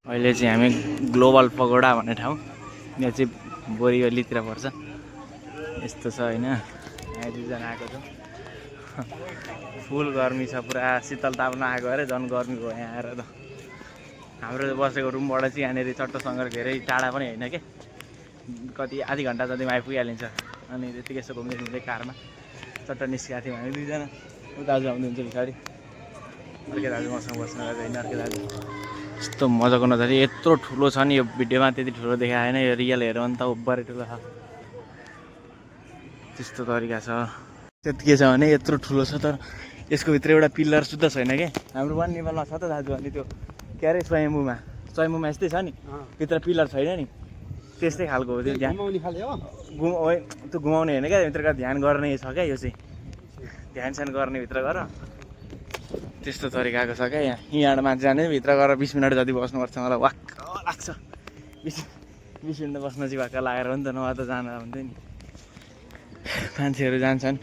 अहिले चाहिँ हामी ग्लोबल पगोडा भन्ने ठाउँ यहाँ चाहिँ बोरीवलीतिर पर्छ। यस्तो छ होइन, यहाँ दुईजना आएको छौँ। फुल गर्मी छ, पुरा शीतल ताप्न आएको अरे झन् गर्मी भयो यहाँ आएर त। हाम्रो बसेको रुमबाट चाहिँ यहाँनिर चट्टोसँग धेरै टाढा पनि होइन कि, कति आधी घन्टा जतिमा आइपुगिहालिन्छ। अनि त्यतिकै यसो घुम्दै घुम्दै कारमा चट्ट निस्केका थियौँ हामी दुईजना। ऊ दाजु आउँनुहुन्छ पछाडि, अर्कै दाजु मसँग बस्नु गएको होइन, अर्कै दाजु। यस्तो मजाको नजारा, यत्रो ठुलो छ नि, यो भिडियोमा त्यति ठुलो देखाएन, यो रियल हेऱ्यो भने त ओभरै ठुलो छ। त्यस्तो तरिका छ। त्यति के छ भने यत्रो ठुलो छ, तर यसको भित्र एउटा पिल्लर सुद्धा छैन क्या। हाम्रो पनि नेपालमा छ त दाजु, अनि त्यो के अरे स्वयम्भूमा यस्तै छ नि, भित्र पिल्लर छैन नि, त्यस्तै खालको हो त्यो। ध्यान त्यो घुमाउने होइन क्या, भित्रका ध्यान गर्ने छ क्या, यो चाहिँ ध्यान स्यान गर्ने भित्र गर, त्यस्तो तरिकाको छ क्या। यहाँबाट मान्छे जाने भित्र गएर 20 मिनट जति बस्नुपर्छ। मलाई वाक्क लाग्छ 20 मिनट बस्न चाहिँ वाक्क लागेर हो नि त, नभए त जान हुन्थ्यो नि। मान्छेहरू जान्छन्,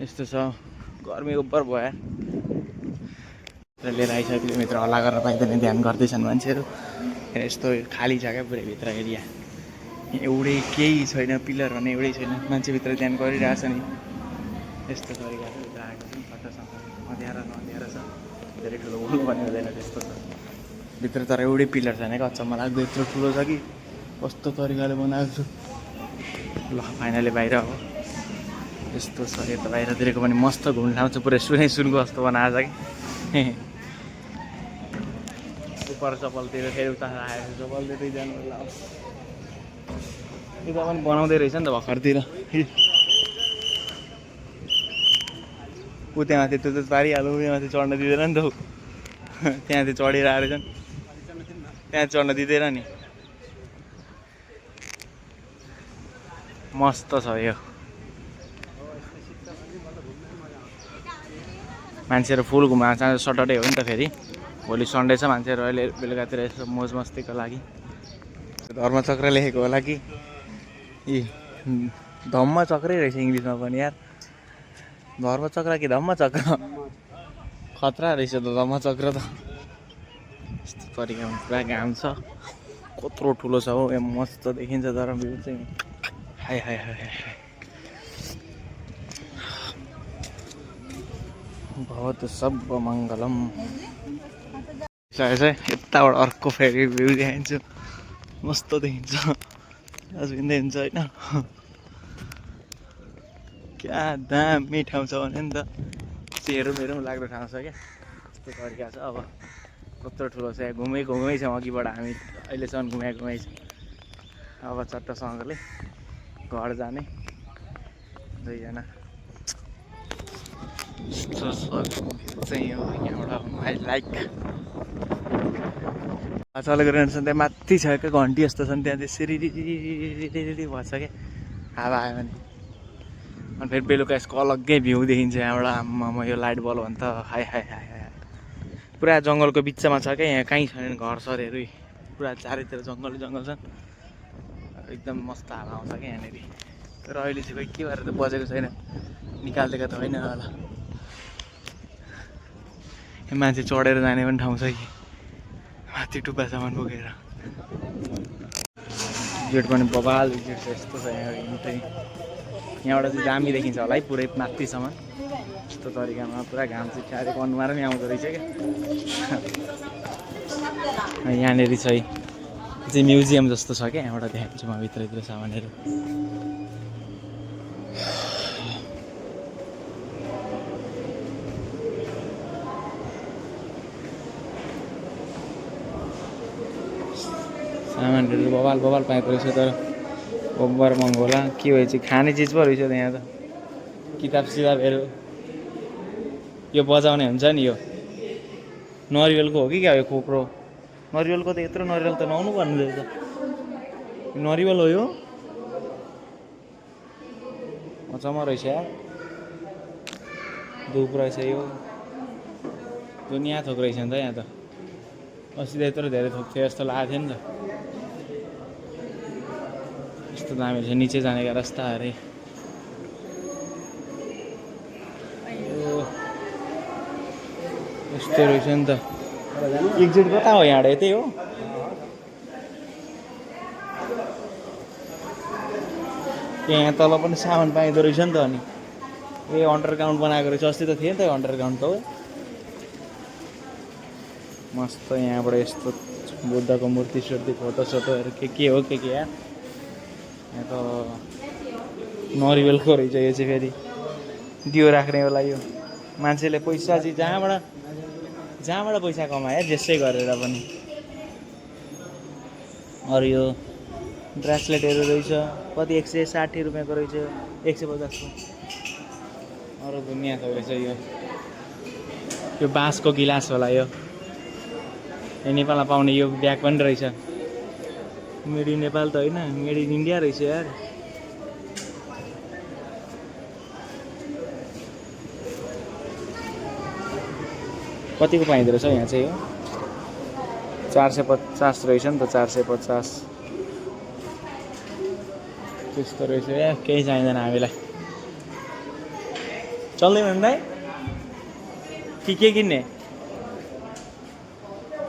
यस्तो छ। गर्मी ओभर भयो, लिएर आइसक्यो भित्र हल्ला गरेर पाइँदैन, ध्यान गर्दैछन् मान्छेहरू। यस्तो खाली छ क्या पुरै भित्र एरिया, एउटै केही छैन, पिलर भन्ने एउटै छैन, मान्छे भित्र ध्यान गरिरहेछ नि। यस्तो तरिका छ भित्र आएको छ। फटासँग अँध्यारो नअँध्यारो छ, धेरै ठुलो बोल्नु पनि हुँदैन, त्यस्तो छ भित्र। तर एउटै पिलर छैन क्या, अचम्म लाग्दो यत्रो ठुलो छ कि कस्तो तरिकाले बनाएको छु। ल फाइनली बाहिर हो, यस्तो छ। यता बाहिरतिरको पनि मस्त घुम्ने ठाउँ छ, पुरै सुनको जस्तो बनाएको छ कि। उपर चप्पलतिर फेरि उता आएको चप्पलतिर जानु होला, यता पनि बनाउँदै रहेछ नि त भर्खरतिर। ऊ त्यहाँ माथि त्यो त पारिहाल्नु, उयो माथि चढ्न दिँदैन नि त, त्यहाँ चाहिँ चढेर आएर छन्, त्यहाँ चढ्न दिँदैन नि। मस्त छ यो, मान्छेहरू फुल घुमाएको छ। सटरडे हो नि त, फेरि भोलि सन्डे छ। मान्छेहरू अहिले बेलुकातिर यसो मोज मस्तीको लागि धर्मचक्र लेखेको होला कि धम्मचक्रै रहेछ इङ्ग्लिसमा पनि यार, धर्मचक्र कि धम्मचक्र, खतरा रहेछ त धम्मचक्र त। यस्तो तरिकामा पुरा घाम छ, कत्रो ठुलो छ हो, यहाँ मस्त देखिन्छ। तर भ्यू चाहिँ हाई हाई हाई हाई, बहुत सब मङ्गलम। यताबाट अर्को फेरि भ्यू देखाइदिन्छु, मस्त देखिन्छ, अझै हुन्छ होइन। क्या दामी ठाउँ छ भने नि त, हेरौँ लाग्दो ठाउँ छ क्या, यस्तो तरिका छ। अब कत्रो ठुलो छ, यहाँ घुमै छौँ अघिबाट हामी, अहिलेसम्म घुमाइ छ। अब चट्टसँगले घर जाने दुईजना। चाहिँ हो यहाँबाट आई लाइक। चलेको रहेछ त्यहाँ माथि छ क्या, घन्टी जस्तो छ नि त्यहाँ, त्यसरी भन्छ क्या हावा आयो भने। अनि फेरि बेलुका यसको अलग्गै भ्यू देखिन्छ यहाँबाट। आम्मामा यो लाइट बल्ब भने त हाई हाई हाई हाई, पुरा जङ्गलको बिचमा छ क्या, यहाँ कहीँ छैन घर सरहरू, पुरा चारैतिर जङ्गल छन्, एकदम मस्त हावा आउँछ क्या यहाँनिर। तर अहिले चाहिँ खोइ के भएर त बजेको छैन, निकालिदिएको त होइन होला। मान्छे चढेर जाने पनि ठाउँ छ कि, माथि टुप्पासम्म पुगेर। गेट पनि बबाल गेट छ, यस्तो छ यहाँ इन्ट्री। यहाँबाट चाहिँ दामी देखिन्छ होला है पुरै माथिसम्म, यस्तो तरिकामा। पुरा घाम चाहिँ चारेको अनुहार पनि आउँदो रहेछ क्या। यहाँनिर चाहिँ म्युजियम जस्तो छ क्या, यहाँबाट देखाइदिन्छु म भित्रतिर सामानहरू। सामानहरू बबाल पाएको रहेछ, तर ओभर महँगो होला। के भएछ, खाने चिज पो रहेछ त यहाँ त, किताब सिताबहरू। यो बजाउने हुन्छ नि, यो नरिवलको हो कि क्या हो, यो कोप्रो नरिवलको त। यत्रो नरिवल त नहुनु पर्ने रहेछ, नरिवल हो यो, अचम्म रहेछ यार। धुप रहेछ यो, दुनियाँ थोक रहेछ नि त यहाँ त। अस्ति त यत्रो धेरै थोक थियो जस्तो लागेको थियो नि त। यस्तो दामी रहेछ, निचे जानेको रास्ता अरे। यस्तो रहेछ नि त। एक्जिट कता हो यहाँबाट यतै हो यहाँ तल पनि सामान पाइँदो रहेछ नि त अनि ए अन्डरग्राउन्ड बनाएको रहेछ अस्ति त थिएँ नि त अन्डरग्राउन्ड त हो मस्त यहाँबाट यस्तो बुद्धको मूर्ति सुर्ति फोटोसोटोहरू के हो के यार यहाँ त नरिवलको रहेछ यो चाहिँ फेरि दियो राख्ने होला यो मान्छेले पैसा चाहिँ जहाँबाट पैसा कमायो जेसै गरेर पनि अरू यो ब्रासलेटहरू रहेछ कति 160 रुपियाँको रहेछ 150को अरू दुनियाँ रहेछ यो बाँसको गिलास होला यो नेपालमा पाउने यो ब्याग पनि रहेछ मेड इन नेपाल त होइन मेड इन इन्डिया रहेछ यार कतिको पाइँदो रहेछ यहाँ चाहिँ हो 450 रहेछ नि त 450 त्यस्तो रहेछ या केही चाहिँदैन हामीलाई चल्दैन दाइ के किन्ने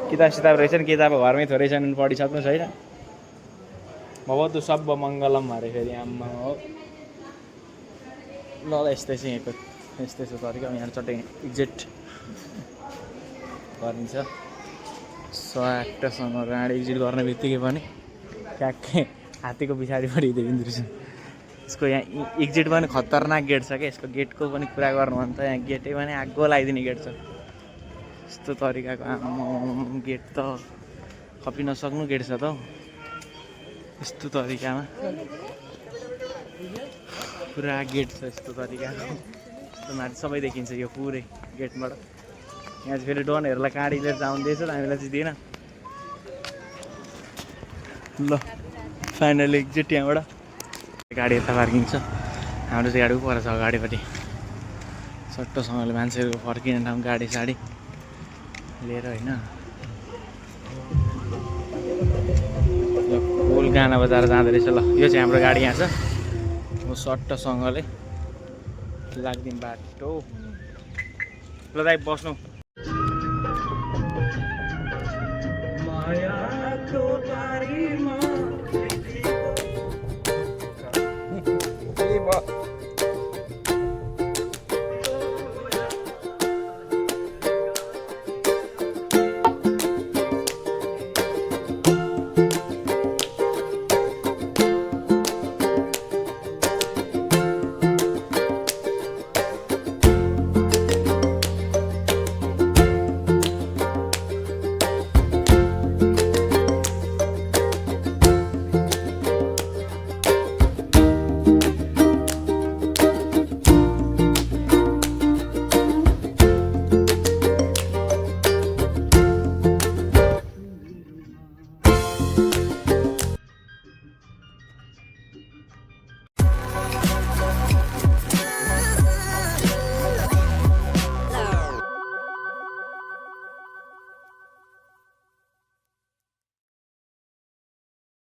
किताब सिताब रहेछ नि किताब घरमै थोरै छन् पढिसक्नु छैन भवतु सब मङ्गलम अरे फेरि आम्मा हो ल यस्तै छ यहाँको यस्तै छ तरिका यहाँ चट्टै एक्जिट गरिन्छ स्वाटसँग गाडी एक्जिट गर्ने बित्तिकै पनि ट्याक्कै हात्तीको पछाडिपट्टि देखिँदो रहेछ यसको यहाँ एक्जिट पनि खतरनाक गेट छ क्या यसको गेटको पनि कुरा गर्नु भने त यहाँ गेटै पनि आगो लगाइदिने गेट छ यस्तो तरिकाको आमा गेट त खपि नसक्नु गेट छ त यस्तो तरिकामा पुरा गेट छ यस्तो तरिकाको यस्तो माथि सबै देखिन्छ यो पुरै गेटबाट यहाँ चाहिँ फेरि डनहरूलाई गाडी लिएर जाउँदैछ हामीलाई चाहिँ दिएन ल फाइनली एक्जिट यहाँबाट गाडी यता पार्किङ छ हाम्रो चाहिँ गाडी पर छ अगाडिपट्टि सट्टोसँगले मान्छेहरूको फर्किने ठाउँ गाडी साडी लिएर होइन फुल गाना बजाएर जाँदो रहेछ ल यो चाहिँ हाम्रो गाडी यहाँ छ म सट्टोसँगले लाग्दिउँ बाटो ल दाइ बस्नु